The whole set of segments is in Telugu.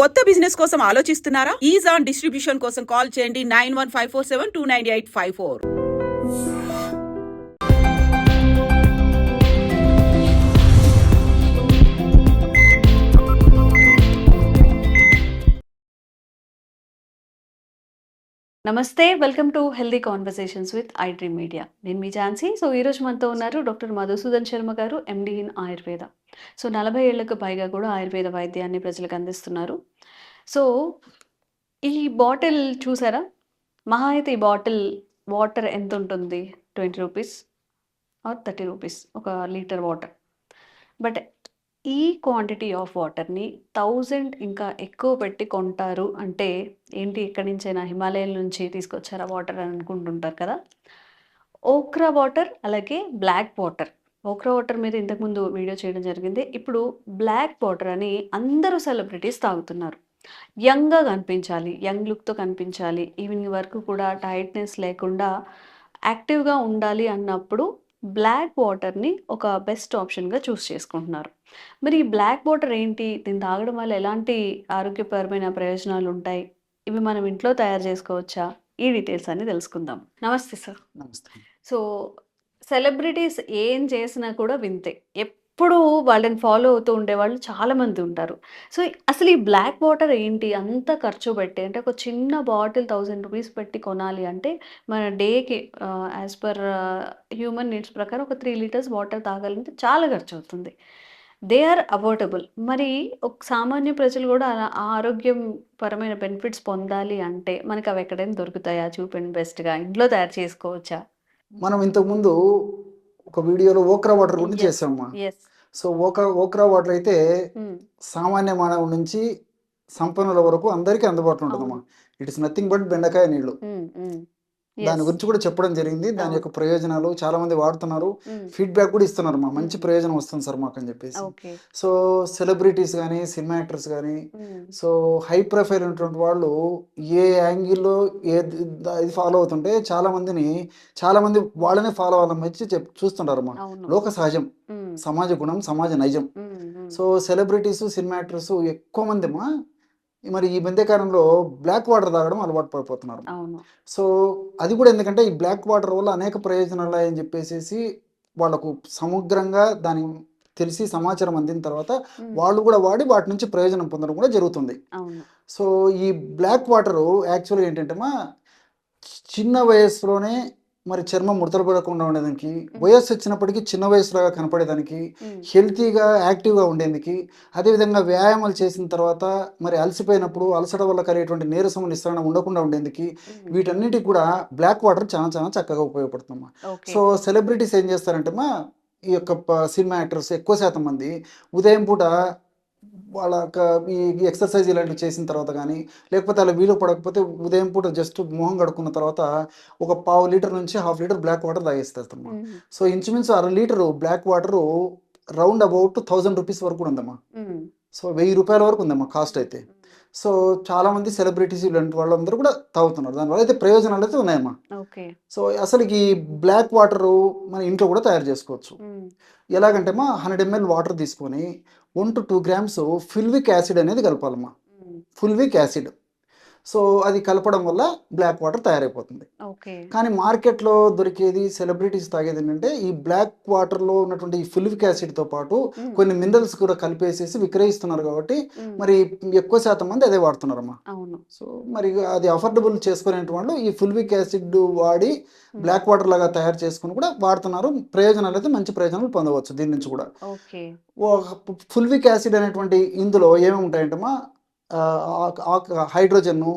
కొత్త బిజినెస్ కోసం ఆలోచిస్తున్నారా? ఈజ్ ఆన్ డిస్ట్రిబ్యూషన్ కోసం కాల్ చేయండి 9154729854. నమస్తే, welcome to healthy conversations with I dream media. నేను మీ ఝాన్సీ. సో ఈరోజు మనతో ఉన్నారు డాక్టర్ మధుసూదన్ శర్మ గారు, ఎండి ఇన్ ఆయుర్వేద. సో 40 ఏళ్లకు పైగా కూడా ఆయుర్వేద వైద్యాన్ని ప్రజలకు అందిస్తున్నారు. సో ఈ బాటిల్ చూసారా? మహా అయితే ఈ బాటిల్ వాటర్ ఎంత ఉంటుంది? 20 రూపీస్ ఆర్ 30 రూపీస్ ఒక లీటర్ వాటర్. బట్ ఈ క్వాంటిటీ ఆఫ్ వాటర్ని 1000 ఇంకా ఎక్కువ పెట్టి కొంటారు అంటే ఏంటి, ఎక్కడి నుంచైనా హిమాలయాల నుంచి తీసుకొచ్చారా వాటర్ అని అనుకుంటుంటారు కదా. ఓక్రా వాటర్, అలాగే బ్లాక్ వాటర్. ఓక్రా వాటర్ మీద ఇంతకుముందు వీడియో చేయడం జరిగింది. ఇప్పుడు బ్లాక్ వాటర్ అని అందరూ సెలబ్రిటీస్ తాగుతున్నారు. యంగ్గా కనిపించాలి, యంగ్ లుక్తో కనిపించాలి, ఈవినింగ్ వరకు కూడా టైట్నెస్ లేకుండా యాక్టివ్గా ఉండాలి అన్నప్పుడు బ్లాక్ వాటర్ని ఒక బెస్ట్ ఆప్షన్గా చూస్ చేసుకుంటున్నారు. మరి ఈ బ్లాక్ వాటర్ ఏంటి, దీన్ని తాగడం వల్ల ఎలాంటి ఆరోగ్యపరమైన ప్రయోజనాలు ఉంటాయి, ఇవి మనం ఇంట్లో తయారు చేసుకోవచ్చా, ఈ డీటెయిల్స్ అన్ని తెలుసుకుందాం. నమస్తే సార్. నమస్తే. సో సెలబ్రిటీస్ ఏం చేసినా కూడా వింతే, ఎప్పుడు వాళ్ళని ఫాలో అవుతూ ఉండేవాళ్ళు చాలామంది ఉంటారు. సో అసలు ఈ బ్లాక్ వాటర్ ఏంటి అంత ఖర్చు పెట్టి, అంటే ఒక చిన్న బాటిల్ 1000 రూపీస్ పెట్టి కొనాలి అంటే మన డేకి యాజ్ పర్ హ్యూమన్ నీడ్స్ ప్రకారం ఒక 3 లీటర్స్ వాటర్ తాగాలంటే చాలా ఖర్చు అవుతుంది. They are affordable. మరి ఒక సామాన్య ప్రజలు కూడా అలా ఆ ఆరోగ్యం పరమైన బెనిఫిట్స్ పొందాలి అంటే మనకు అవి ఎక్కడైనా దొరుకుతాయా? చూపండి, బెస్ట్గా ఇంట్లో తయారు చేసుకోవచ్చా? మనం ఇంతకుముందు ఒక వీడియోలో ఓక్రా వాటర్ గురించి చేసామమ్మా. ఎస్. సో ఓక్రా వాటర్ అయితే సామాన్య మానవుల నుంచి సంపన్నుల వరకు అందరికీ అందుబాటులో ఉంటుందమ్మా. ఇట్ ఇస్ నథింగ్ బట్ బెండకాయ నీళ్లు. దాని గురించి కూడా చెప్పడం జరిగింది. దాని యొక్క ప్రయోజనాలు చాలా మంది వాడుతున్నారు, ఫీడ్బ్యాక్ కూడా ఇస్తున్నారు. మా మంచి ప్రయోజనం వస్తుంది సార్ మాకు అని చెప్పేసి. సో సెలబ్రిటీస్ కానీ, సినిమా యాక్టర్స్ కానీ, సో హై ప్రొఫైల్ ఉన్నటువంటి వాళ్ళు ఏ యాంగిల్లో ఇది ఫాలో అవుతుంటే చాలా మంది వాళ్ళనే ఫాలో అవ్వాలని వచ్చి చూస్తుంటారు అమ్మా. లోక సహజం, సమాజ గుణం, సమాజ నైజం. సో సెలబ్రిటీస్, సినిమా యాక్టర్స్ ఎక్కువ మంది అమ్మా మరి ఈ మధ్యకాలంలో బ్లాక్ వాటర్ తాగడం అలవాటు పడిపోతున్నారు. సో అది కూడా ఎందుకంటే ఈ బ్లాక్ వాటర్ వల్ల అనేక ప్రయోజనాలు అని చెప్పేసి వాళ్ళకు సమగ్రంగా దాని తెలిసి సమాచారం అందిన తర్వాత వాళ్ళు కూడా వాడి వాటి నుంచి ప్రయోజనం పొందడం కూడా జరుగుతుంది. సో ఈ బ్లాక్ వాటర్ యాక్చువల్గా ఏంటంటే మా చిన్న వయసులోనే మరి చర్మం ముడతలు పడకుండా ఉండేదానికి, వయస్సు వచ్చినప్పటికీ చిన్న వయసులాగా కనపడేదానికి, హెల్తీగా యాక్టివ్గా ఉండేందుకు, అదేవిధంగా వ్యాయామాలు చేసిన తర్వాత మరి అలసిపోయినప్పుడు అలసట వల్ల కలిగేటువంటి నీరసం నిస్సరణ ఉండకుండా ఉండేందుకు, వీటన్నిటికి కూడా బ్లాక్ వాటర్ చాలా చాలా చక్కగా ఉపయోగపడుతుందమ్మా. సో సెలబ్రిటీస్ ఏం చేస్తారంటే మా ఈ యొక్క సినిమా యాక్టర్స్ ఎక్కువ శాతం మంది ఉదయం పూట వాళ్ళ ఈ ఎక్సర్సైజ్ ఇలాంటివి చేసిన తర్వాత కానీ, లేకపోతే అలా వీలు పడకపోతే ఉదయం పూట జస్ట్ మొహం కడుక్కున్న తర్వాత ఒక 1/2 లీటర్ నుంచి 1/2 లీటర్ బ్లాక్ వాటర్ తాగేస్తారమ్మా. సో ఇంచుమించు 1/2 litre black water round about 1000 rupees వరకు కూడా ఉందమ్మా. సో 1000 రూపాయల వరకు ఉందమ్మా కాస్ట్ అయితే. సో చాలా మంది సెలబ్రిటీస్ ఇలాంటి వాళ్ళందరూ కూడా తాగుతున్నారు. దానివల్ల అయితే ప్రయోజనాలు అయితే ఉన్నాయమ్మా. సో అసలు ఈ బ్లాక్ వాటరు మన ఇంట్లో కూడా తయారు చేసుకోవచ్చు. ఎలాగంటే మా 100 ml వాటర్ తీసుకొని 1 to 2 grams ఫుల్విక్ యాసిడ్ అనేది కలపాలమ్మా. Fulvic acid. సో అది కలపడం వల్ల బ్లాక్ వాటర్ తయారైపోతుంది. కానీ మార్కెట్లో దొరికేది, సెలబ్రిటీస్ తాగేది ఏంటంటే ఈ బ్లాక్ వాటర్లో ఉన్నటువంటి ఈ ఫుల్విక్ యాసిడ్తో పాటు కొన్ని మినరల్స్ కూడా కలిపేసేసి విక్రయిస్తున్నారు కాబట్టి మరి ఎక్కువ శాతం మంది అదే వాడుతున్నారమ్మా. సో మరి అది అఫోర్డబుల్ చేసుకునే వాళ్ళు ఈ ఫుల్విక్ యాసిడ్ వాడి బ్లాక్ వాటర్ లాగా తయారు చేసుకుని కూడా వాడుతున్నారు. ప్రయోజనాలు అయితే మంచి ప్రయోజనాలు పొందవచ్చు దీని నుంచి కూడా. ఫుల్విక్ యాసిడ్ అనేటువంటి ఇందులో ఏమేమి ఉంటాయంటమ్మా, హైడ్రోజన్ను,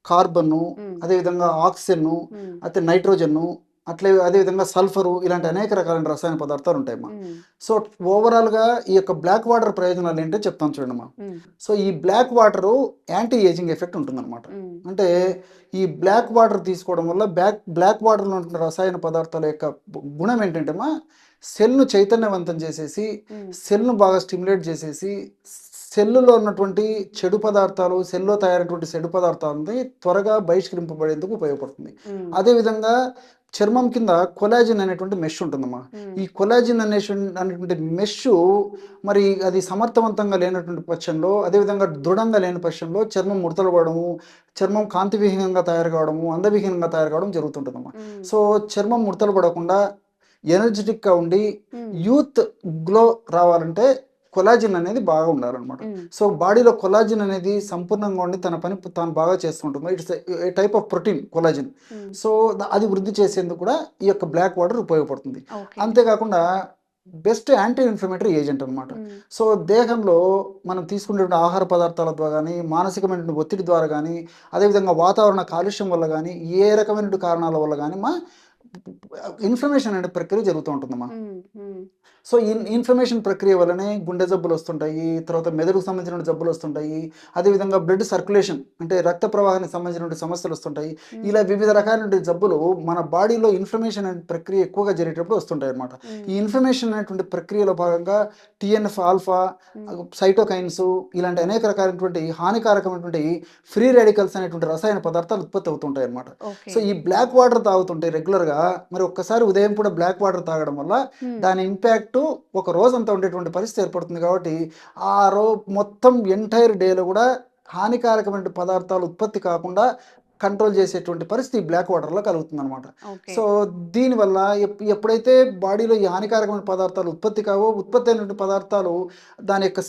కార్బన్ను, అదేవిధంగా ఆక్సిజన్ను, అయితే నైట్రోజన్ను, అదేవిధంగా సల్ఫరు, ఇలాంటి అనేక రకాలైన రసాయన పదార్థాలు ఉంటాయమ్మా. సో ఓవరాల్గా ఈ యొక్క బ్లాక్ వాటర్ ప్రయోజనాలు ఏంటో చెప్తాను చూడమ్మా. సో ఈ black water anti ageing effect ఉంటుందన్నమాట. అంటే ఈ బ్లాక్ వాటర్ తీసుకోవడం వల్ల బ్లాక్ వాటర్లో ఉంటున్న రసాయన పదార్థాల యొక్క గుణం ఏంటంటే మా సెల్ను చైతన్యవంతం చేసేసి, సెల్ను బాగా స్టిమ్యులేట్ చేసేసి, సెల్లులో ఉన్నటువంటి చెడు పదార్థాలు, సెల్లో తయారైనటువంటి చెడు పదార్థాలని త్వరగా బహిష్కరింపబడేందుకు ఉపయోగపడుతుంది. అదేవిధంగా చర్మం కింద కొలాజిన్ అనేటువంటి మెష్ ఉంటుందమ్మా. ఈ కొలాజిన్ అనేటువంటి మెష్ మరి అది సమర్థవంతంగా లేనటువంటి పక్షంలో, అదేవిధంగా దృఢంగా లేని పక్షంలో చర్మం ముడతలు పడము, చర్మం కాంతివిహీనంగా తయారు కావడము, అందవిహీనంగా తయారు కావడం జరుగుతుంటుందమ్మా. సో చర్మం ముడతలు పడకుండా ఎనర్జెటిక్గా ఉండి యూత్ గ్లో రావాలంటే కొలాజిన్ అనేది బాగా ఉండాలన్నమాట. సో బాడీలో కొలాజిన్ అనేది సంపూర్ణంగా ఉండి తన పని తాను బాగా చేస్తుంటుంది. It's a type of protein collagen. So అది వృద్ధి చేసేందుకు కూడా ఈ యొక్క బ్లాక్ వాటర్ ఉపయోగపడుతుంది. అంతేకాకుండా బెస్ట్ యాంటీ ఇన్ఫ్లమేటరీ ఏజెంట్ అనమాట. సో దేహంలో మనం తీసుకునేటువంటి ఆహార పదార్థాల ద్వారా కానీ, మానసికమైన ఒత్తిడి ద్వారా కానీ, అదేవిధంగా వాతావరణ కాలుష్యం వల్ల కానీ, ఏ రకమైన కారణాల వల్ల కానీ ఇన్ఫ్లమేషన్ అనే ప్రక్రియ జరుగుతూ ఉంటుందమ్మా. సో ఇన్ఫ్లమేషన్ ప్రక్రియ వల్లనే గుండె జబ్బులు వస్తుంటాయి, తర్వాత మెదడుకు సంబంధించిన జబ్బులు వస్తుంటాయి, అదేవిధంగా బ్లడ్ సర్క్యులేషన్ అంటే రక్త ప్రవాహానికి సంబంధించిన సమస్యలు వస్తుంటాయి. ఇలా వివిధ రకాలైన జబ్బులు మన బాడీలో ఇన్ఫ్లమేషన్ అనే ప్రక్రియ ఎక్కువగా జరిగేటప్పుడు వస్తుంటాయి అనమాట. ఈ ఇన్ఫ్లమేషన్ అనేటువంటి ప్రక్రియలో భాగంగా TNF ఆల్ఫా, సైటోకైన్స్ ఇలాంటి అనేక రకాలైనటువంటి హానికారకమైనటువంటి ఫ్రీ రాడికల్స్ అనేటువంటి రసాయన పదార్థాలు ఉత్పత్తి అవుతుంటాయి అనమాట. సో ఈ బ్లాక్ వాటర్ తాగుతుంటే రెగ్యులర్గా, మరి ఒక్కసారి ఉదయం కూడా బ్లాక్ వాటర్ తాగడం వల్ల దాని ఇంపాక్ట్ ఒక రోజంతా ఉండేటువంటి పరిస్థితి ఏర్పడుతుంది. కాబట్టి ఆ మొత్తం ఎంటైర్ డేలో కూడా హానికారకమైన పదార్థాలు ఉత్పత్తి కాకుండా కంట్రోల్ చేసేటువంటి పరిస్థితి బ్లాక్ వాటర్లో కలుగుతుంది అనమాట. సో దీనివల్ల ఎప్పుడైతే బాడీలో ఈ హానికారకమైన పదార్థాలు ఉత్పత్తి కావో, ఉత్పత్తి అయినటువంటి పదార్థాలు దాని యొక్క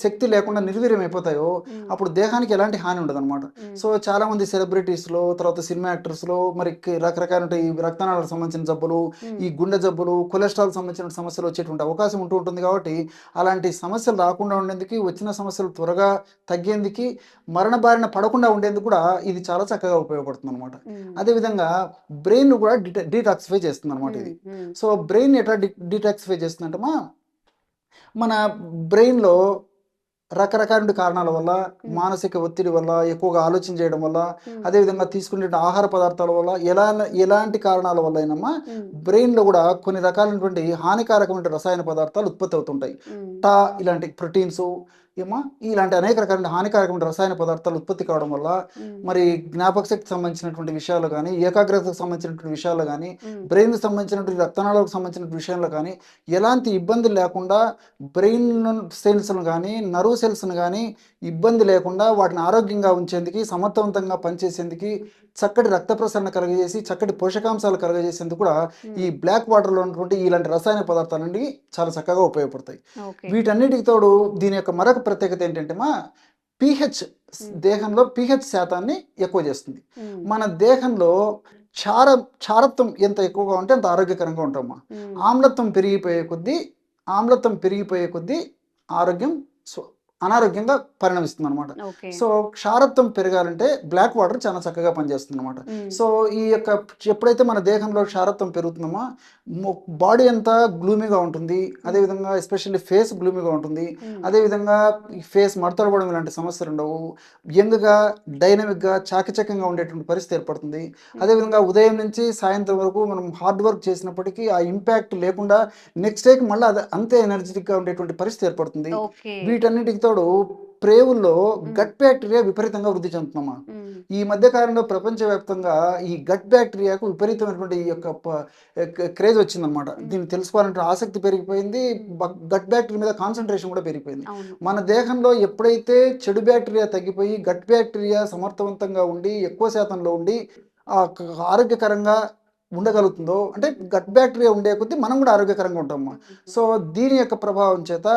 శక్తి లేకుండా నిర్వీర్యం అయిపోతాయో అప్పుడు దేహానికి ఎలాంటి హాని ఉండదు అనమాట. సో చాలామంది సెలబ్రిటీస్లో, తర్వాత సినిమా యాక్టర్స్లో మరి రకరకాల ఈ రక్తనాళాలకు సంబంధించిన జబ్బులు, ఈ గుండె జబ్బులు, కొలెస్ట్రాల్ సంబంధించిన సమస్యలు వచ్చేటువంటి అవకాశం ఉంటుంది. కాబట్టి అలాంటి సమస్యలు రాకుండా ఉండేందుకు, వచ్చిన సమస్యలు త్వరగా తగ్గేందుకు, మరణ బారిన పడకుండా ఉండేందుకు కూడా ఇది చాలా చక్కగా ఉపయోగపడుతుంది అనమాట. అదేవిధంగా బ్రెయిన్ కూడా డీటాక్సిఫై చేస్తుంది అనమాట ఇది. సో బ్రెయిన్ ఎట్లా డీటాక్సిఫై చేస్తుందంటే మన బ్రెయిన్లో రకరకాల కారణాల వల్ల, మానసిక ఒత్తిడి వల్ల, ఎక్కువగా ఆలోచన చేయడం వల్ల, అదేవిధంగా తీసుకునే ఆహార పదార్థాల వల్ల, ఎలాంటి కారణాల వల్ల అయినమ్మా బ్రెయిన్లో కూడా కొన్ని రకాలైనటువంటి హానికారకమైన రసాయన పదార్థాలు ఉత్పత్తి అవుతుంటాయి. ఇలాంటి ప్రోటీన్స్ ఇలాంటి అనేక రకాల హానికారకమైన రసాయన పదార్థాలు ఉత్పత్తి కావడం వల్ల మరి జ్ఞాపక శక్తికి సంబంధించినటువంటి విషయాలు కానీ, ఏకాగ్రతకు సంబంధించినటువంటి విషయాలు కానీ, బ్రెయిన్కి సంబంధించినటువంటి రక్తనాళాలకు సంబంధించిన విషయాలు కానీ ఎలాంటి ఇబ్బంది లేకుండా బ్రెయిన్ సెల్స్ను కానీ, నర్వ్ సెల్స్ను కానీ ఇబ్బంది లేకుండా వాటిని ఆరోగ్యంగా ఉంచేందుకు, సమర్థవంతంగా పనిచేసేందుకు, చక్కటి రక్త ప్రసరణ కలుగజేసి చక్కటి పోషకాంశాలు కలుగజేసేందుకు కూడా ఈ బ్లాక్ వాటర్లో ఉన్నటువంటి ఇలాంటి రసాయన పదార్థాలన్నీ చాలా చక్కగా ఉపయోగపడతాయి. వీటన్నిటికి తోడు దీని యొక్క మరొక ప్రత్యేకత ఏంటంటే pH, దేహంలో pH శాతాన్ని ఎక్కువ చేస్తుంది. మన దేహంలో క్షారత్వం ఎంత ఎక్కువగా ఉంటే అంత ఆరోగ్యకరంగా ఉంటామా. ఆమ్లత్వం పెరిగిపోయే కొద్దీ ఆరోగ్యం అనారోగ్యంగా పరిణమిస్తుంది అనమాట. సో క్షారత్వం పెరగాలంటే బ్లాక్ వాటర్ చాలా చక్కగా పనిచేస్తుంది అనమాట. సో ఈ యొక్క ఎప్పుడైతే మన దేహంలో క్షారత్వం పెరుగుతుందో బాడీ అంతా గ్లూమీగా ఉంటుంది. అదేవిధంగా ఎస్పెషల్లీ ఫేస్ గ్లూమీగా ఉంటుంది. అదేవిధంగా ఫేస్ మడతడబడం ఇలాంటి సమస్యలు ఉండవు. యంగ్గా, డైనమిక్గా, చాకచక్యంగా ఉండేటువంటి పరిస్థితి ఏర్పడుతుంది. అదేవిధంగా ఉదయం నుంచి సాయంత్రం వరకు మనం హార్డ్ వర్క్ చేసినప్పటికీ ఆ ఇంపాక్ట్ లేకుండా నెక్స్ట్ డేకి మళ్ళీ అంతే ఎనర్జెటిక్గా ఉండేటువంటి పరిస్థితి ఏర్పడుతుంది. వీటన్నిటికి ప్రేవుల్లో గట్ బ్యాక్టీరియా విపరీతంగా వృద్ధి చెందుతున్నామా. ఈ మధ్య కాలంలో ప్రపంచవ్యాప్తంగా ఈ గట్ బ్యాక్టీరియాకు విపరీతమైనటువంటి ఈ యొక్క క్రేజ్ వచ్చిందనమాట. దీన్ని తెలుసుకోవాలంటే ఆసక్తి పెరిగిపోయింది. గట్ బ్యాక్టీరియా మీద కాన్సన్ట్రేషన్ కూడా పెరిగిపోయింది. మన దేహంలో ఎప్పుడైతే చెడు బ్యాక్టీరియా తగ్గిపోయి గట్ బ్యాక్టీరియా సమర్థవంతంగా ఉండి ఎక్కువ శాతంలో ఉండి ఆరోగ్యకరంగా ఉండగలుగుతుందో, అంటే గట్ బ్యాక్టీరియా ఉండే కొద్దీ మనం కూడా ఆరోగ్యకరంగా ఉంటామా. సో దీని యొక్క ప్రభావం చేత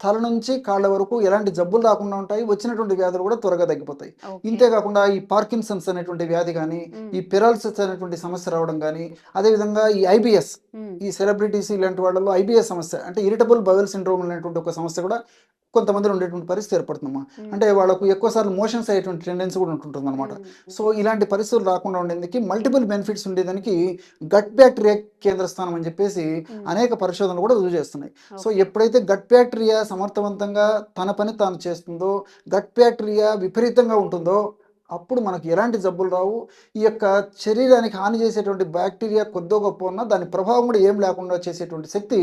తల నుంచి కాళ్ళ వరకు ఎలాంటి జబ్బులు రాకుండా ఉంటాయి. వచ్చినటువంటి వ్యాధులు కూడా త్వరగా తగ్గిపోతాయి. ఇంతేకాకుండా ఈ పార్కిన్సన్స్ అనేటువంటి వ్యాధి కానీ, ఈ పెరాలసిస్ అనేటువంటి సమస్య రావడం కానీ, అదేవిధంగా ఈ IBS, ఈ సెలబ్రిటీస్ ఇలాంటి వాళ్ళలో IBS సమస్య అంటే ఇరిటబుల్ బవెల్ సిండ్రోమ్ అనేటువంటి ఒక సమస్య కూడా కొంతమందిలో ఉండేటువంటి పరిస్థితి ఏర్పడుతుందమ్మా. అంటే వాళ్ళకు ఎక్కువసార్లు మోషన్స్ అయ్యేటువంటి టెండెన్సీ కూడా ఉంటుంటుంది అనమాట. సో ఇలాంటి పరిస్థితులు రాకుండా ఉండేందుకు మల్టిపుల్ బెనిఫిట్స్ ఉండేదానికి గట్ బ్యాక్టీరియా కేంద్ర స్థానం అని చెప్పేసి అనేక పరిశోధనలు కూడా రుజువు చేస్తున్నాయి. సో ఎప్పుడైతే గట్ బ్యాక్టీరియా సమర్థవంతంగా తన పని తాను చేస్తుందో, గట్ బ్యాక్టీరియా విపరీతంగా ఉంటుందో అప్పుడు మనకు ఎలాంటి జబ్బులు రావు. ఈ యొక్క శరీరానికి హాని చేసేటువంటి బ్యాక్టీరియా కొద్దో గొప్ప ఉన్నా దాని ప్రభావం కూడా ఏం లేకుండా చేసేటువంటి శక్తి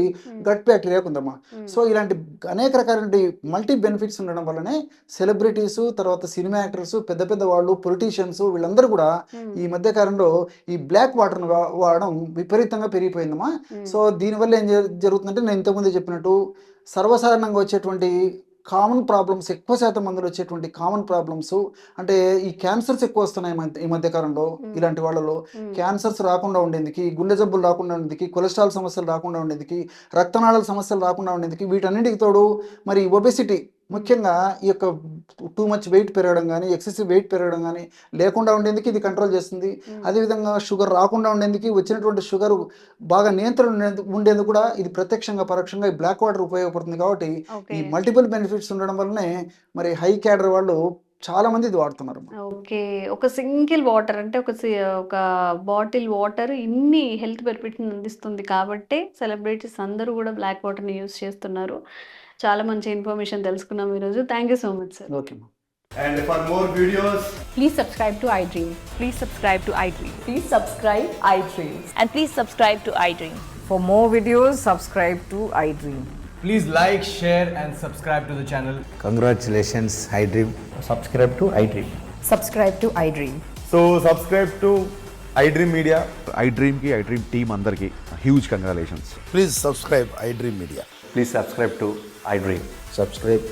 గట్ బ్యాక్టీరియాకు ఉందమ్మా. సో ఇలాంటి అనేక రకాల మల్టీ బెనిఫిట్స్ ఉండడం వల్లనే సెలబ్రిటీస్, తర్వాత సినిమా యాక్టర్స్, పెద్ద పెద్ద వాళ్ళు, పొలిటీషియన్స్ వీళ్ళందరూ కూడా ఈ మధ్య కాలంలో ఈ బ్లాక్ వాటర్ను వాడడం విపరీతంగా పెరిగిపోయిందమ్మా. సో దీనివల్ల ఏం జరుగుతుందంటే నేను ఇంతకుముందు చెప్పినట్టు సర్వసాధారణంగా వచ్చేటువంటి కామన్ ప్రాబ్లమ్స్, ఎక్కువ శాతం మందిలో వచ్చేటువంటి కామన్ ప్రాబ్లమ్స్ అంటే ఈ క్యాన్సర్స్ ఎక్కువ వస్తున్నాయి ఈ మధ్య కాలంలో. ఇలాంటి వాళ్ళలో క్యాన్సర్స్ రాకుండా ఉండేందుకు, గుండె జబ్బులు రాకుండా ఉండేందుకు, కొలెస్ట్రాల్ సమస్యలు రాకుండా ఉండేందుకు, రక్తనాళాల సమస్యలు రాకుండా ఉండేందుకు, వీటన్నిటికి తోడు మరి ఒబెసిటీ, ముఖ్యంగా ఈ యొక్క టూ మచ్ వెయిట్ పెరగడం కానీ, ఎక్సెసివ్ వెయిట్ పెరగడం కానీ లేకుండా ఉండేందుకు ఇది కంట్రోల్ చేస్తుంది. అదేవిధంగా షుగర్ రాకుండా ఉండేందుకు, వచ్చినటువంటి షుగర్ బాగా నియంత్రణ ఉండేందుకు కూడా ఇది ప్రత్యక్షంగా పరోక్షంగా ఈ బ్లాక్ వాటర్ ఉపయోగపడుతుంది. కాబట్టి ఈ మల్టిపుల్ బెనిఫిట్స్ ఉండడం వల్లనే మరి హై క్యాడర్ వాళ్ళు చాలా మంది ఇది వాడుతున్నారు. ఓకే. ఒక సింగిల్ వాటర్ అంటే ఒక బాటిల్ వాటర్ ఇన్ని హెల్త్ బెనిఫిట్స్ అందిస్తుంది కాబట్టి సెలబ్రిటీస్ అందరూ కూడా బ్లాక్ వాటర్ని యూజ్ చేస్తున్నారు. చాలా మంచి ఇన్ఫర్మేషన్ తెలుసుకున్నాం ఈరోజు. Thank you so much sir. Okay. And for more videos, Please subscribe to iDream. Please subscribe to iDream. Please subscribe iDream. And please subscribe to iDream. For more videos, subscribe to iDream. please like, share and subscribe to the channel. Congratulations, iDream. Subscribe to iDream. Subscribe to iDream. So subscribe to iDream Media. iDream team andarki huge congratulations. Please subscribe iDream Media. Please subscribe to iDream. Subscribe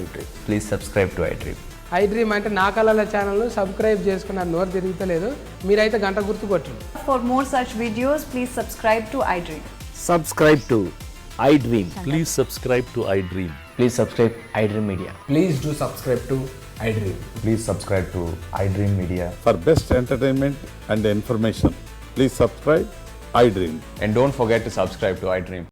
iDream. Please subscribe to iDream. iDream అంటే నా కళల ఛానల్ను సబ్స్క్రైబ్ చేసుకున్న నోరు తిరుగుతలేదు. మీరైతే గంట గుర్తు కొట్టండి. For more such videos, please subscribe to iDream. Subscribe to iDream. Please subscribe to iDream. Please subscribe iDream Media. Please do subscribe to iDream. Please subscribe to iDream Media. For best entertainment and information, please subscribe iDream. And don't forget to subscribe to iDream.